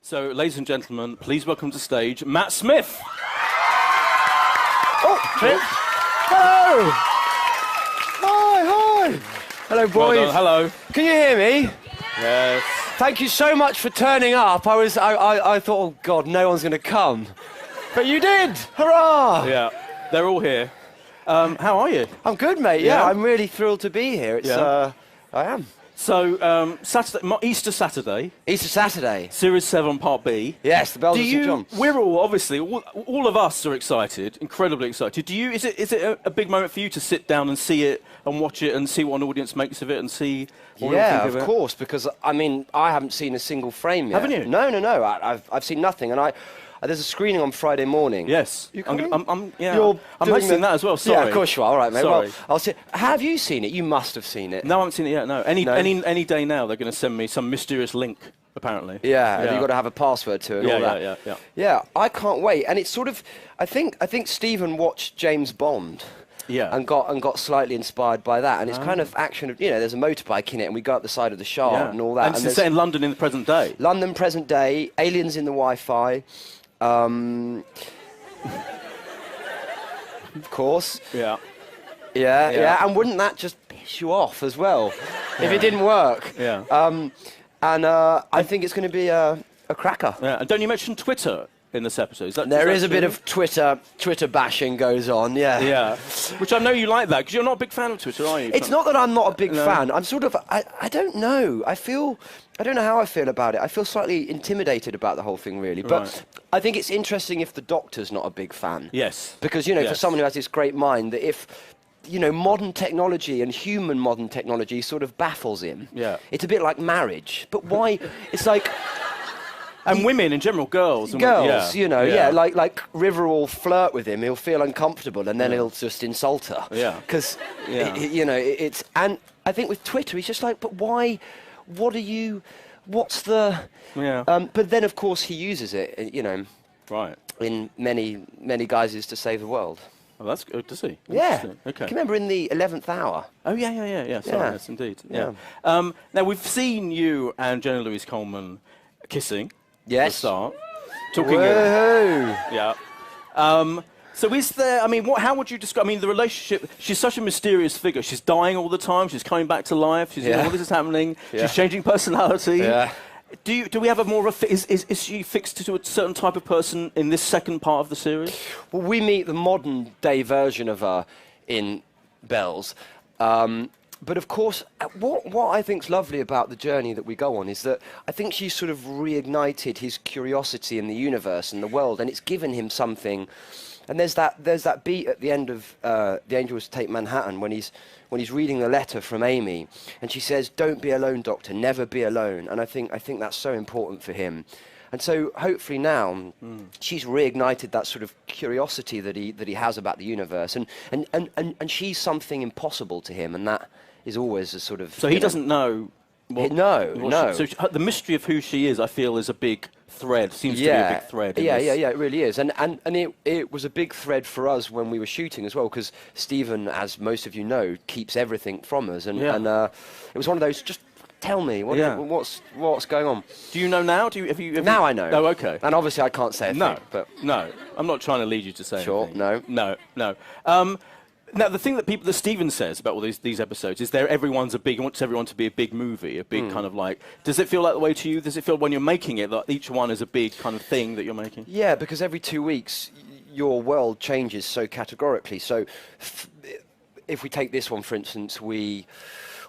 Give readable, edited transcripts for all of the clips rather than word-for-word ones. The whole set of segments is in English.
So, ladies and gentlemen, please welcome to stage Matt Smith. Oh, hello! Hi! Hello, boys. Well done, hello. Can you hear me? Yes. Thank you so much for turning up. I thought, oh God, no one's going to come. But you did! Hurrah! Yeah, they're all here. How are you? I'm good, mate. Yeah, Yeah? I'm really thrilled to be here. I am. So, Easter Saturday, Easter Saturday. Series 7, Part B. Yes, the Bells of St. John. We're all, obviously, all of us are excited, incredibly excited. Is it a big moment for you to sit down and see it and watch it and see what an audience makes of it and see what we all Yeah, think of it? course, because, I mean, I haven't seen a single frame yet. Haven't you? No. I've seen nothing, and there's a screening on Friday morning. Yes. You coming? I'm You're hosting doing that as well, sorry. Yeah, of course you are. All right, mate. Sorry. Well, I'll see. Have you seen it? You must have seen it. No, I haven't seen it yet, no. No? Any day now, they're going to send me some mysterious link, apparently. Yeah, and you've got to have a password to it and all that. Yeah. Yeah, I can't wait. And it's sort of, I think Stephen watched James Bond. Yeah. And got slightly inspired by that. And it's kind of action of, there's a motorbike in it and we go up the side of the Shard and all that. And it's set in London in the present day. London, present day, aliens in the Wi-Fi. Of course. Yeah. Yeah. And wouldn't that just piss you off as well if it didn't work? Yeah. I think it's going to be a cracker. Yeah. And don't you mention Twitter in this episode? There is a true? bit of Twitter bashing goes on, yeah. Yeah. Which I know you like that, because you're not a big fan of Twitter, are you? It's not that I'm not a big fan. I'm sort of, I don't know. I don't know how I feel about it. I feel slightly intimidated about the whole thing, really. But Right. I think it's interesting if the Doctor's not a big fan. Yes. Because, for Yes. someone who has this great mind, that if, modern technology and human modern technology sort of baffles him. Yeah. It's a bit like marriage. But why? It's like... And women in general, girls. Girls, yeah. like River will flirt with him, he'll feel uncomfortable, and then he'll just insult her. Yeah. Because, Yeah. it's... And I think with Twitter, he's just like, but why... What's the... Yeah. But then, of course, he uses it, Right. in many, many guises to save the world. Oh, that's good to see. Yeah. Interesting. Okay. Can you remember in the 11th hour? Oh, yeah. Sorry, Yeah. yes, indeed. Yeah. Now, we've seen you and Jenna Louise Coleman kissing. Yes. At the start. Talking. Woohoo! Yeah. So is there, how would you describe, the relationship, she's such a mysterious figure. She's dying all the time, she's coming back to life, all this is happening, Yeah. she's changing personality. Yeah. Do we have a more of a, is she fixed to a certain type of person in this second part of the series? Well, we meet the modern day version of her in Bells. But of course, what I think's lovely about the journey that we go on is that I think she's sort of reignited his curiosity in the universe and the world, and it's given him something. And there's that beat at the end of The Angels Take Manhattan when he's reading the letter from Amy, and she says, "Don't be alone, Doctor. Never be alone." And I think that's so important for him. And so hopefully now she's reignited that sort of curiosity that he has about the universe, and she's something impossible to him, and that is always a sort of. So he doesn't know. No. So the mystery of who she is, I feel, is a big thread. Seems to be a big thread. Yeah, it really is. And it was a big thread for us when we were shooting as well, because Stephen, as most of you know, keeps everything from us. And it was one of those, just tell me, what's going on? Do you know now? Have you Now I know. Oh, okay. And obviously I can't say a thing. No. I'm not trying to lead you to say Sure, anything. no. No. Now, the thing that Stephen says about all these episodes is wants everyone to be a big movie, a big kind of like. Does it feel that way to you? Does it feel when you're making it that each one is a big kind of thing that you're making? Yeah, because every 2 weeks your world changes so categorically. So if we take this one, for instance, we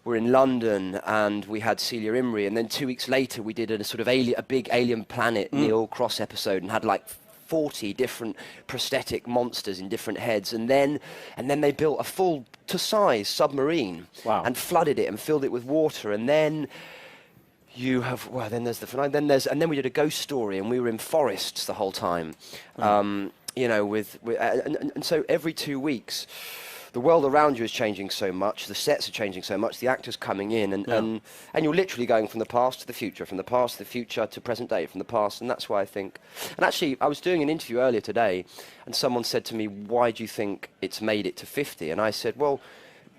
were in London and we had Celia Imrie, and then 2 weeks later we did a sort of a big Alien Planet Neil Cross episode and had like 40 different prosthetic monsters in different heads, and then they built a full to size submarine and flooded it and filled it with water, and then then there's the finale, and then we did a ghost story and we were in forests the whole time, and so every 2 weeks the world around you is changing so much, the sets are changing so much, the actors coming in, and you're literally going from the past to the future, from the past to the future to present day, from the past, and that's why I think... And actually, I was doing an interview earlier today, and someone said to me, why do you think it's made it to 50? And I said, well,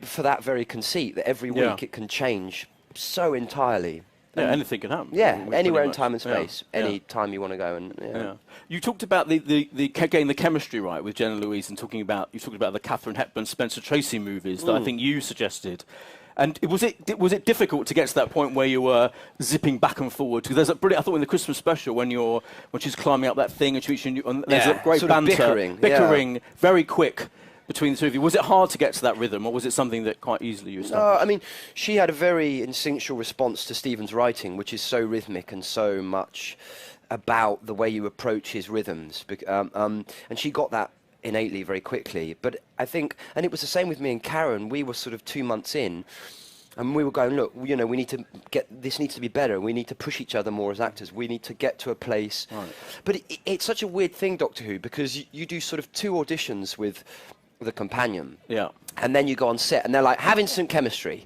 for that very conceit, that every week it can change so entirely. Yeah, anything can happen. Yeah, Pretty anywhere in much. time and Yeah, space, any yeah. time you want to go. And Yeah. You talked about getting the chemistry right with Jenna Louise, and you talked about the Katharine Hepburn, Spencer Tracy movies that I think you suggested. And was it difficult to get to that point where you were zipping back and forward? Because there's a brilliant. I thought in the Christmas special when she's climbing up that thing and there's a great sort of banter, bickering, very quick between the two of you. Was it hard to get to that rhythm, or was it something that quite easily you established? I mean, she had a very instinctual response to Stephen's writing, which is so rhythmic and so much about the way you approach his rhythms. And she got that innately very quickly. But I think, and it was the same with me and Karen, we were sort of 2 months in, and we were going, look, we need to this needs to be better. We need to push each other more as actors. We need to get to a place. Right. But it's such a weird thing, Doctor Who, because you do sort of 2 auditions with a companion. Yeah. And then you go on set, and they're like, have instant chemistry.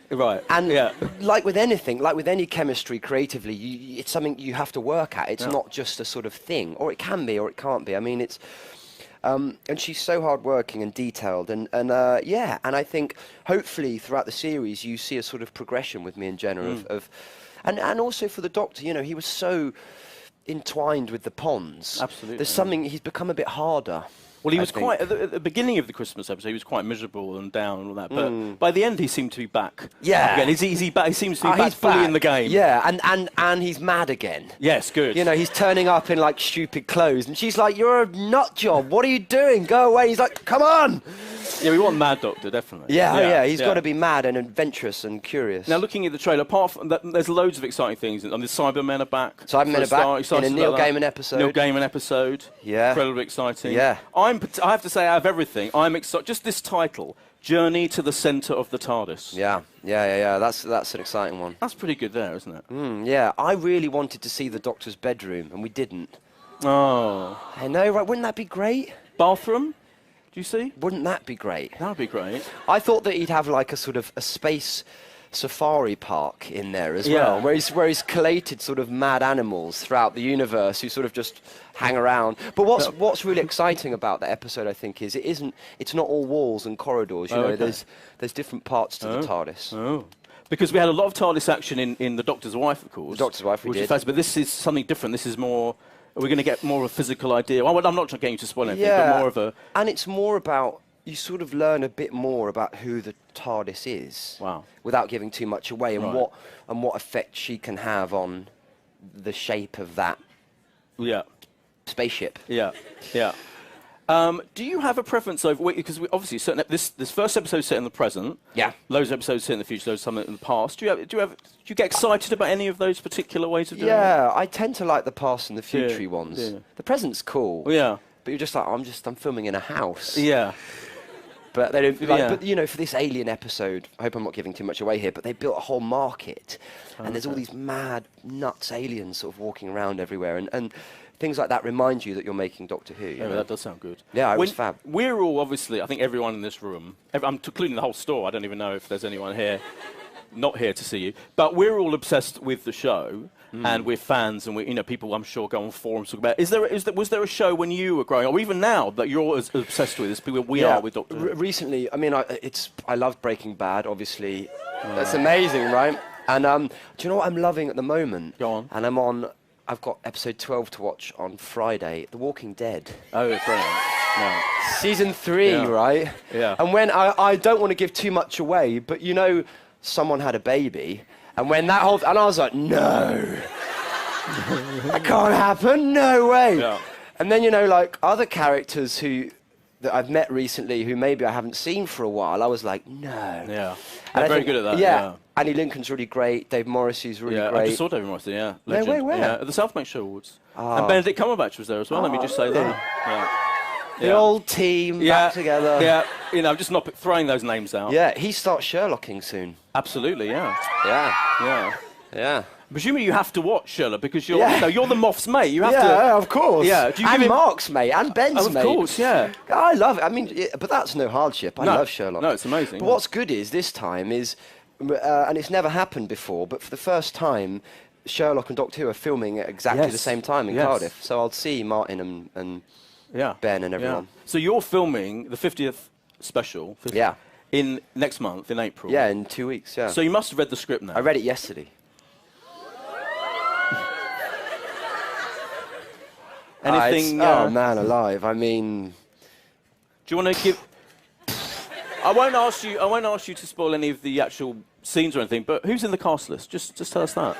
Right. And yeah. like with anything, like with any chemistry creatively, it's something you have to work at. It's not just a sort of thing, or it can be, or it can't be. I mean, it's. And she's so hardworking and detailed, and I think hopefully throughout the series you see a sort of progression with me and Jenna and also for the Doctor, he was so entwined with the Ponds. Absolutely. There's something, he's become a bit harder. Well, he was quite, at the beginning of the Christmas episode, he was quite miserable and down and all that. But by the end, he seemed to be back. Yeah. Again. Is he back? He seems to be back fully in the game. Yeah, and he's mad again. Yes, good. He's turning up in, like, stupid clothes. And she's like, you're a nut job. What are you doing? Go away. He's like, come on. Yeah, we want Mad Doctor, definitely. Yeah. He's got to be mad and adventurous and curious. Now, looking at the trailer, apart from that, there's loads of exciting things. The Cybermen are back. Cybermen are back in a Neil Gaiman episode. Neil Gaiman episode. Yeah. Incredibly exciting. Yeah. I have to say, out of everything, I'm excited. Just this title, Journey to the Centre of the TARDIS. Yeah. That's an exciting one. That's pretty good there, isn't it? Yeah. I really wanted to see the Doctor's bedroom, and we didn't. Oh. I know, right? Wouldn't that be great? Bathroom? Do you see? Wouldn't that be great? That would be great. I thought that he'd have like a sort of a space safari park in there as well, where he's collated sort of mad animals throughout the universe who sort of just hang around. But what's really exciting about that episode, I think, is it's not all walls and corridors. There's different parts to the TARDIS. Oh. Because we had a lot of TARDIS action in The Doctor's Wife, of course. The Doctor's Wife, we did. But this is something different. This is more. We're going to get more of a physical idea. Well, I'm not getting you to spoil anything, but more of a. And it's more about, you sort of learn a bit more about who the TARDIS is. Wow. Without giving too much away, and what effect she can have on the shape of that spaceship. Yeah. Do you have a preference over, because obviously this first episode set in the present. Yeah. Loads of episodes set in the future. There's some in the past. Do you get excited about any of those particular ways of doing it? Yeah, I tend to like the past and the future ones. Yeah. The present's cool. Yeah. But you're just like, I'm filming in a house. Yeah. But they don't. But for this Alien episode, I hope I'm not giving too much away here. But they built a whole market, and there's all these mad nuts aliens sort of walking around everywhere, and things like that remind you that you're making Doctor Who. Yeah, that does sound good. Yeah, it was fab. We're all obviously, I think everyone in this room, I'm including the whole store. I don't even know if there's anyone here not here to see you, but we're all obsessed with the show. And we're fans, and people I'm sure go on forums talk about. Was there a show when you were growing up, or even now, that you're as obsessed with as we are with Doctor Who? Recently, I mean, I love Breaking Bad. Obviously, that's amazing, right? And do you know what I'm loving at the moment? Go on. And I've got episode 12 to watch on Friday. The Walking Dead. Oh, brilliant! No. Season 3, right? Yeah. And when I don't want to give too much away, but someone had a baby. And when that and I was like, no, that can't happen, no way. Yeah. And then, like other characters that I've met recently who maybe I haven't seen for a while, I was like, no. Yeah, they're very good at that. Yeah. Annie Lincoln's really great, Dave Morrissey's really great. I just saw Dave Morrissey, Legend. No way, where? Yeah, at the South Bank Show Awards. And Benedict Cumberbatch was there as well, let me just say that. Yeah. The old team back together. Yeah, I'm just not throwing those names out. Yeah, he starts Sherlocking soon. Absolutely, yeah. Yeah. Presumably you have to watch Sherlock because you're the Moff's mate. You have to. Yeah, of course. Yeah, and Mark's mate and Ben's mate. Of course, yeah. I love it. I mean, but that's no hardship. I love Sherlock. No, it's amazing. But what's good is this time is, and it's never happened before, but for the first time, Sherlock and Doctor Who are filming at exactly the same time in Cardiff. So I'll see Martin and Ben and everyone. Yeah. So you're filming the 50th special. In next month, in April. Yeah, in 2 weeks. Yeah. So you must have read the script now. I read it yesterday. Anything? Oh man, alive. I mean, Do you want to give? I won't ask you. I won't ask you to spoil any of the actual scenes or anything. But who's in the cast list? Just tell us that.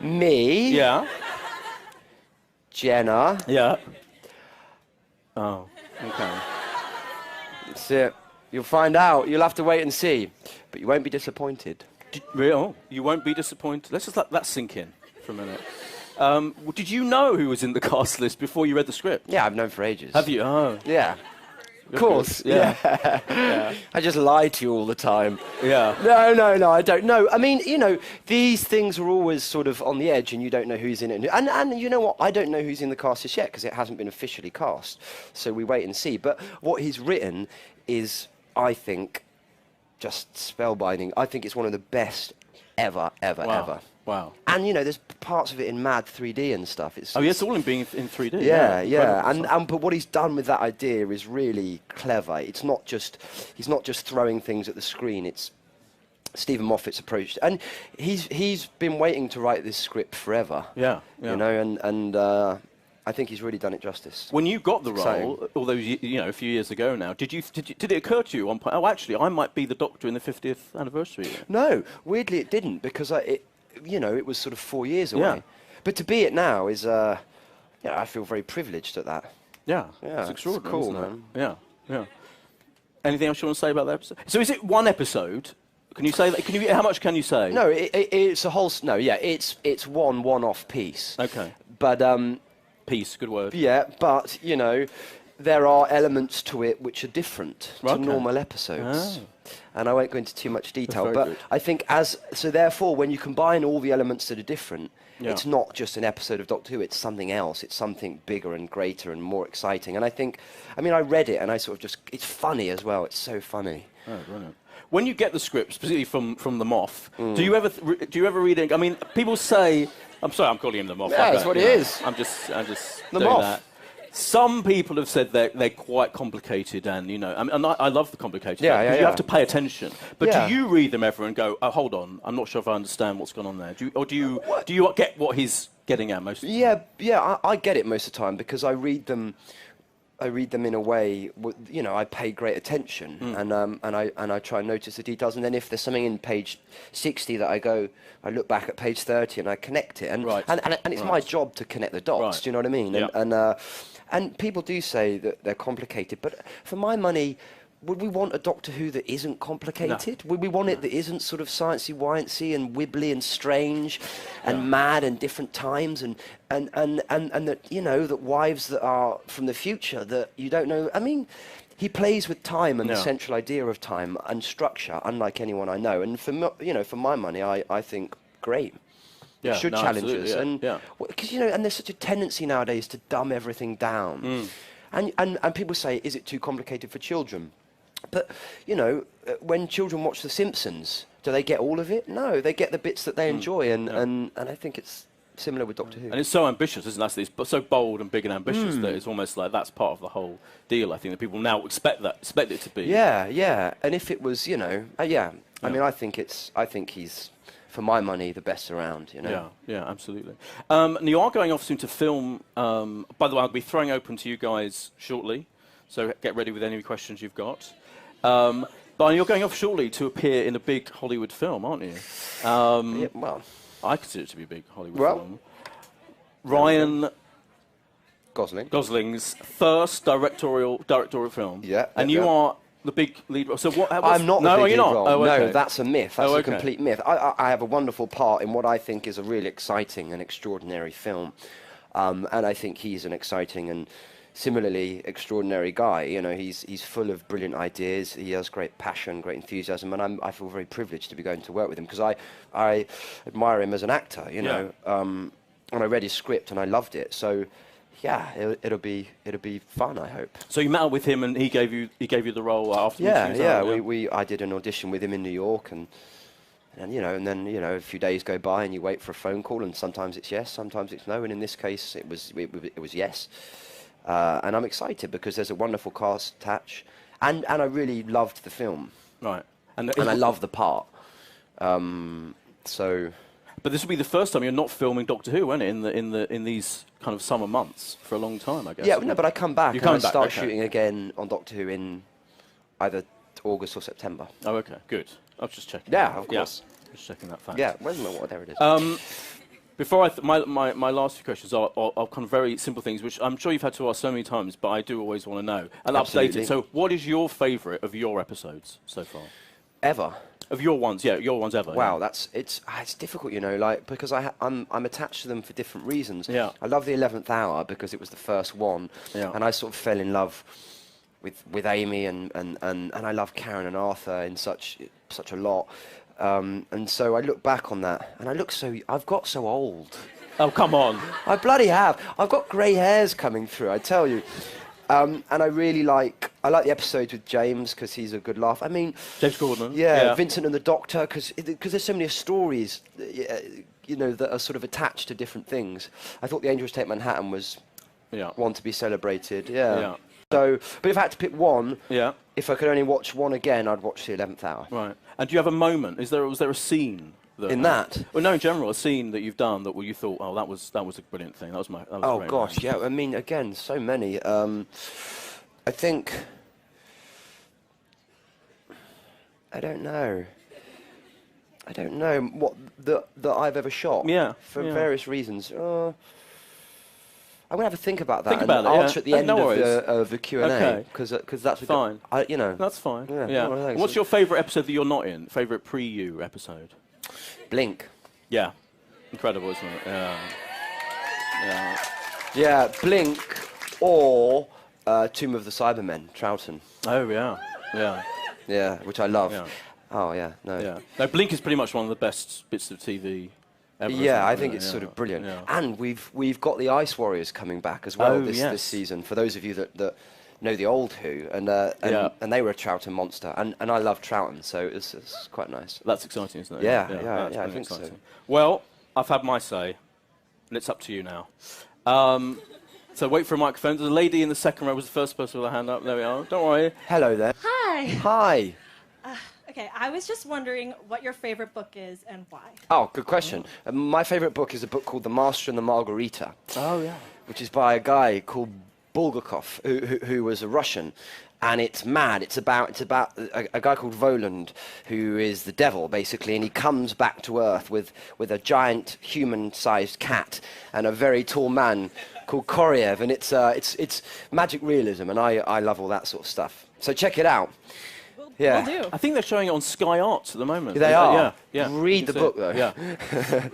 me, Yeah. Jenna. Yeah. Oh. Okay. That's it. You'll find out. You'll have to wait and see, but you won't be disappointed. Oh, you won't be disappointed. Let's just let that sink in for a minute. Did you know who was in the cast list before you read the script? Yeah, I've known for ages. Have you? Oh. Yeah. Of course. Yeah. Yeah. I just lie to you all the time. Yeah. No, I don't know. I mean, these things are always sort of on the edge and you don't know who's in it. And you know what? I don't know who's in the cast just yet because it hasn't been officially cast. So we wait and see. But what he's written is, I think, just spellbinding. I think it's one of the best ever. Wow. And, there's parts of it in mad 3D and stuff. Oh, yeah, it's all in being in 3D. Yeah. Incredible. But what he's done with that idea is really clever. He's not just throwing things at the screen. It's Stephen Moffat's approach, and he's been waiting to write this script forever. Yeah. And I think he's really done it justice. When you got the Exciting. role, although a few years ago now, did it occur to you at one point? Oh, actually, I might be the Doctor in the 50th anniversary. No, weirdly it didn't because it was sort of 4 years away. Yeah. But to be it now is, I feel very privileged at that. Yeah, Yeah, it's extraordinary, cool, isn't it? man. Yeah. Anything else you want to say about that episode? So is it one episode? Can you say that? How much can you say? No, it's a whole. No, yeah, it's one-off piece. Okay. But Peace, good word. yeah, but there are elements to it which are different to Okay. normal episodes. And I won't go into too much detail, very but good. I think therefore, when you combine all the elements that are different, Yeah. it's not just an episode of Doctor Who, it's something else. It's something bigger and greater and more exciting. And I read it and I sort of it's funny as well. It's so funny. Oh, brilliant. When you get the script, specifically from the Moff, do you ever read it? I mean, people say, I'm sorry, I'm calling him the Moff. Yeah, that's what it is. I'm just The doing Moff. that. Some people have said they're quite complicated, and I love the complicated. Yeah, stuff, 'cause yeah, You have yeah. to pay attention. But Yeah. do you read them ever and go, oh, hold on, I'm not sure if I understand what's going on there? Do you get what he's getting at most of the time? Yeah, I get it most of the time because I read them in a way, I pay great attention and I try and notice the details. And then if there's something in page 60 that I look back at page 30 and I connect it. And Right. and it's my job to connect the dots. Right. Do you know what I mean? Yeah. And people do say that they're complicated, but for my money, would we want a Doctor Who that isn't complicated? Would we want it that isn't sort of sciencey, wiancy and wibbly and strange and mad and different times and that, that wives that are from the future that you don't know. I mean, he plays with time and the central idea of time and structure, unlike anyone I know. And for my money, I think great. Yeah, Should no, challenge absolutely, us. yeah, And yeah. because and there's such a tendency nowadays to dumb everything down. And people say, is it too complicated for children? But, when children watch The Simpsons, do they get all of it? No, they get the bits that they enjoy, and I think it's similar with Doctor Who. And it's so ambitious, isn't it? It's so bold and big and ambitious that it's almost like that's part of the whole deal. I think that people now expect it to be. Yeah. And if it was, I mean, I think he's, for my money, the best around, Yeah, absolutely. And you are going off soon to film. By the way, I'll be throwing open to you guys shortly, so get ready with any questions you've got. But you're going off shortly to appear in a big Hollywood film, aren't you? Yeah, well, I consider it to be a big Hollywood Well, film. Ryan Gosling's first directorial film. Yeah, And yeah, you yeah. are the big lead. So what? I'm not No, the are big you lead not? role. Oh, okay. No, that's a myth. That's Oh, a okay. complete myth. I have a wonderful part in what I think is a really exciting and extraordinary film. And I think he's an exciting and similarly extraordinary guy. He's full of brilliant ideas. He has great passion, great enthusiasm, and I feel very privileged to be going to work with him because I admire him as an actor. And I read his script and I loved it. So, yeah, it'll be fun. I hope. So you met with him and he gave you the role after. I did an audition with him in New York and then a few days go by and you wait for a phone call and sometimes it's yes, sometimes it's no, and in this case it was yes. And I'm excited because there's a wonderful cast attached, and I really loved the film. Right. And I love the part. So But this will be the first time you're not filming Doctor Who, won't it? In these kind of summer months for a long time, I guess. Yeah, no, but I come back You're and I coming back, start okay. shooting again on Doctor Who in either August or September. Oh, okay, good. I was just checking. Yeah, of course. Just checking that fact. Yeah, where's my water? There it is. Before my last few questions are kind of very simple things, which I'm sure you've had to ask so many times, but I do always want to know and update Absolutely. it. So, what is your favourite of your episodes so far? Ever. Of your ones, yeah, your ones ever. Wow, yeah. it's difficult, you know, like because I'm attached to them for different reasons. Yeah. I love the 11th Hour because it was the first one, Yeah. and I sort of fell in love with Amy and I love Karen and Arthur in such a lot, and so I look back on that and I've got so old. Oh, come on. I bloody have. I've got grey hairs coming through, I tell you. And I really like the episodes with James because he's a good laugh. I mean, James Gordon. yeah, Vincent and the Doctor because there's so many stories, you know, that are sort of attached to different things. I thought The Angels Take Manhattan was one to be celebrated. Yeah. Yeah. So, but if I had to pick one, Yeah. if I could only watch one again, I'd watch The 11th Hour. Right. And do you have a moment? Was there a scene? In that? Well, no, in general, a scene that you've done that you thought, oh, that was a brilliant thing. That was a Oh great gosh, moment. yeah. I mean, again, so many. I think. I don't know what that I've ever shot. Yeah, For yeah. various reasons. I'm gonna have a think about that. Think and about it, yeah. answer at the No end worries. of the Q&A Okay. because that's what Fine. you know. That's fine. Yeah, Yeah. well, thanks. What's your favourite episode that you're not in? Favourite pre-you episode? Blink. Yeah. Incredible, isn't it? Yeah. Yeah. Yeah, Blink or Tomb of the Cybermen, Troughton. Oh, yeah. Yeah. Yeah, which I love. Yeah. Oh yeah, no. Yeah. No, Blink is pretty much one of the best bits of TV ever. Yeah, I isn't think it? it's Yeah. sort of brilliant. Yeah. And we've got the Ice Warriors coming back as well Oh, this yes. season. For those of you that know the old Who, and Yeah. they were a Troughton monster, and I love Troughton, so it's quite nice. That's exciting, isn't it? Yeah, that's I pretty think so. exciting. Well, I've had my say, and it's up to you now. So wait for a microphone. The lady in the second row was the first person with her hand up. There we are. Don't worry. Hello there. Hi. Hi. Okay, I was just wondering what your favorite book is and why. Oh, good question. My favourite book is a book called The Master and the Margarita. Oh, yeah. Which is by a guy called Bulgakov, who was a Russian, and it's mad. It's about a guy called Voland, who is the devil basically, and he comes back to Earth with a giant human-sized cat and a very tall man called Koryev, and it's magic realism, and I love all that sort of stuff. So check it out. Yeah. Will do. I think they're showing it on Sky Arts at the moment. They are. Yeah, yeah. Read You the can book, see though. it. Yeah.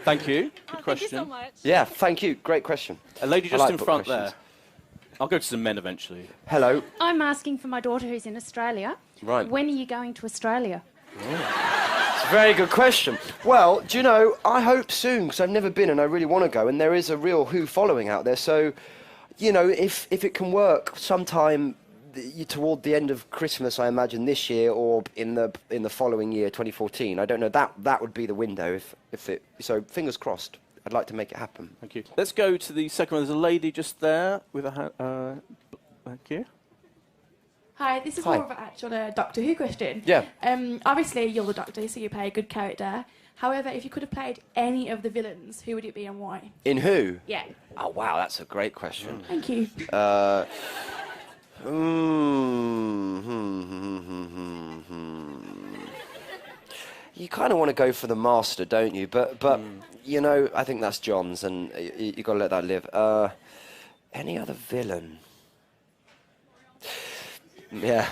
Thank you. Good Thank question. you so much. Yeah, thank you. Great question. A lady I just like in book front questions. there. I'll go to some men eventually. Hello. I'm asking for my daughter who's in Australia. Right. When are you going to Australia? It's a very good question. Well, do you know, I hope soon, because I've never been and I really want to go, and there is a real Who following out there. So, you know, if it can work sometime toward the end of Christmas, I imagine this year, or in the following year, 2014. I don't know. That would be the window if it. So fingers crossed. I'd like to make it happen. Thank you. Let's go to the second one. There's a lady just there with a hand. Thank you. Hi, this is Hi. more of an actual Doctor Who question. Yeah. Obviously, you're the Doctor, so you play a good character. However, if you could have played any of the villains, who would it be and why? In Who? Yeah. Oh wow, that's a great question. Thank you. You kind of want to go for the Master, don't you? But you know, I think that's John's, and you got to let that live. Any other villain? Yeah.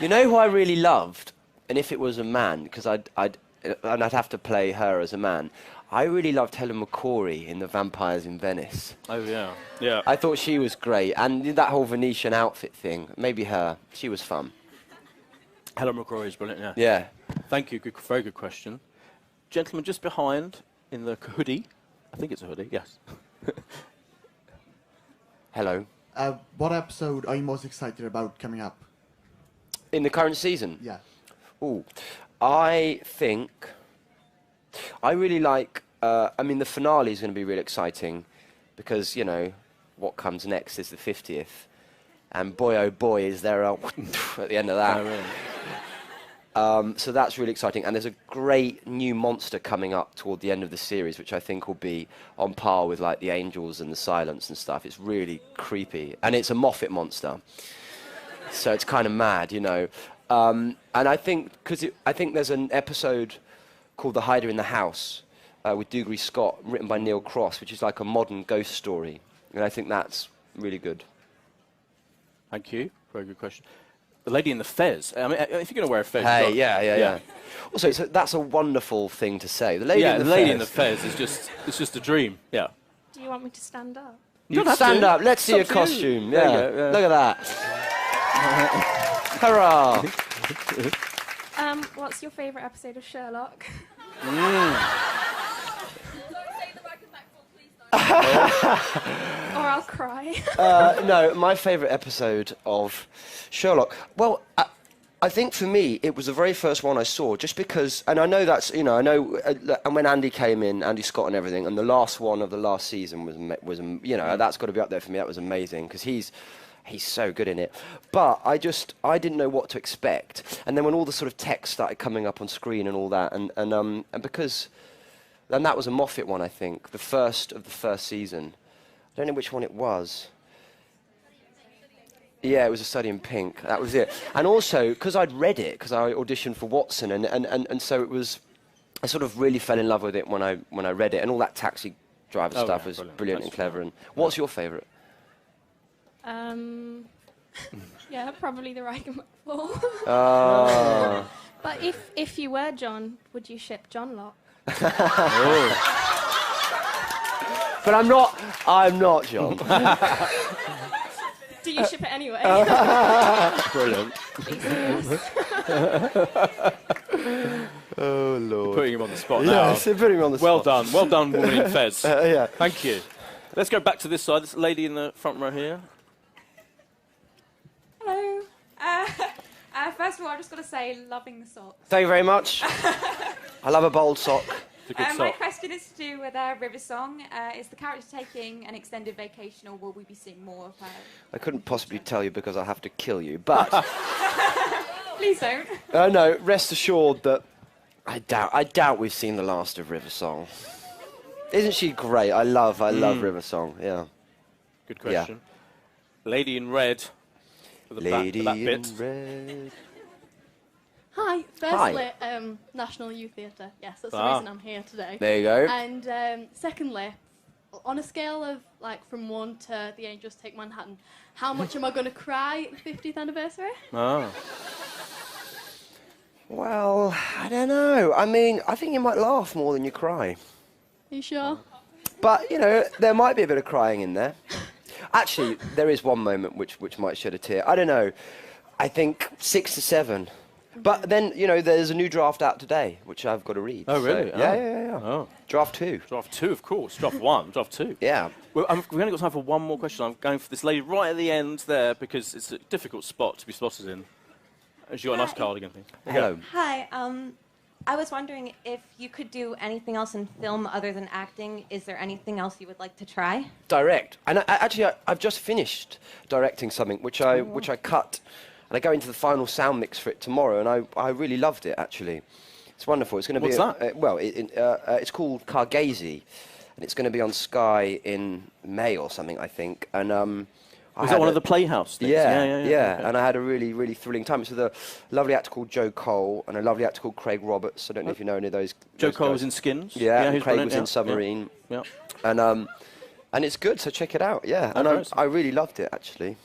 You know who I really loved, and if it was a man, because I'd have to play her as a man. I really loved Helen McCrory in The Vampires in Venice. Oh, yeah. Yeah. I thought she was great, and that whole Venetian outfit thing. Maybe her. She was fun. Helen McCrory is brilliant, yeah. Yeah. Thank you. Good, very good question. Gentleman just behind in the hoodie. I think it's a hoodie, yes. Hello. What episode are you most excited about coming up? In the current season? Yeah. Ooh, I think I really like. I mean, the finale is going to be really exciting because you know what comes next is the 50th, and boy oh boy is there a at the end of that. Oh, really? So that's really exciting. And there's a great new monster coming up toward the end of the series, which I think will be on par with like the Angels and the Silence and stuff. It's really creepy. And it's a Moffat monster. So it's kind of mad, you know. And I think, I think there's an episode called The Hider in the House with Dougray Scott, written by Neil Cross, which is like a modern ghost story. And I think that's really good. Thank you. Very good question. The Lady in the Fez. I mean, if you're going to wear a fez, Hey, you've got- yeah. Also, that's a wonderful thing to say. The Lady Yeah, in the the Lady Fez. in the Fez is just a dream. Yeah. Do you want me to stand up? You don't have stand to. up. Let's see your It's up to you. costume. There Yeah. you go, yeah. Look at that. Hurrah. What's your favourite episode of Sherlock? Or I'll cry. No, my favourite episode of Sherlock. Well, I think for me, it was the very first one I saw, just because, and I know that's, you know, and when Andy came in, Andy Scott and everything, and the last one of the last season was you know, that's got to be up there for me. That was amazing, because he's so good in it. But I didn't know what to expect. And then when all the sort of text started coming up on screen and all that, and because, and that was a Moffat one, I think, the first of the first season. I don't know which one it was. Yeah, it was A Study in Pink. That was it. And also, because I'd read it, because I auditioned for Watson, and so it was, I sort of really fell in love with it when I read it, and all that taxi driver Oh, stuff yeah, was brilliant. brilliant That's and clever. And what's your favourite? Yeah, probably the Riker McFall. Oh. But if you were John, would you ship John Locke? But I'm not John. Do you ship it anyway? Brilliant. Oh, Lord. Putting him on the spot now. Yes, putting me on the Well spot. done. Well done, woman in Fez. Yeah. Thank you. Let's go back to this side. This lady in the front row here. Hello. First of all, I've just got to say, loving the socks. Thank you very much. I love a bold sock. It's a good My sock. question is to do with River Song. Is the character taking an extended vacation, or will we be seeing more of her? I couldn't possibly tell you because I have to kill you, but Please don't. no, rest assured that I doubt we've seen the last of River Song. Isn't she great? I love River Song. Yeah. Good question. Lady in red. With the Lady back in bit. red. Hi. Firstly, National Youth Theatre. Yes, that's the reason I'm here today. There you go. And secondly, on a scale of like from 1 to The Angels Take Manhattan, how much am I going to cry at the 50th anniversary? Ah. Well, I don't know. I mean, I think you might laugh more than you cry. Are you sure? But, you know, there might be a bit of crying in there. Actually, there is one moment which might shed a tear. I don't know. I think 6 to 7. But then, you know, there's a new draft out today, which I've got to read. Oh, really? So, yeah. Oh. Draft 2. Draft 2, of course. Draft 1, draft 2. Yeah. Well, we've only got time for one more question. I'm going for this lady right at the end there because it's a difficult spot to be spotted in. She got a nice Hi. cardigan thing. Hello. Hi. I was wondering if you could do anything else in film other than acting. Is there anything else you would like to try? Direct. And I've just finished directing something which I cut, and I go into the final sound mix for it tomorrow, and I really loved it, actually. It's wonderful. It's going to be... What's that? It's called Carghazi, and it's going to be on Sky in May or something, I think. And Was that one of the Playhouse things? Yeah. Okay. And I had a really, really thrilling time. It's with a lovely actor called Joe Cole and a lovely actor called Craig Roberts. I don't know if you know any of those. Joe those Cole guys. was in Skins. Yeah, and he's Craig brilliant, was in yeah, Submarine. Yeah. And it's good, so check it out. Yeah, Oh, and very I really loved it, actually.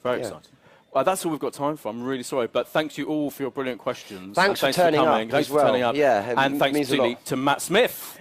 Very Yeah. exciting. Well, that's all we've got time for. I'm really sorry, but thank you all for your brilliant questions. Thanks and for turning up coming. Thanks as for well. turning up. Yeah, it and thanks means a particularly lot. to Matt Smith.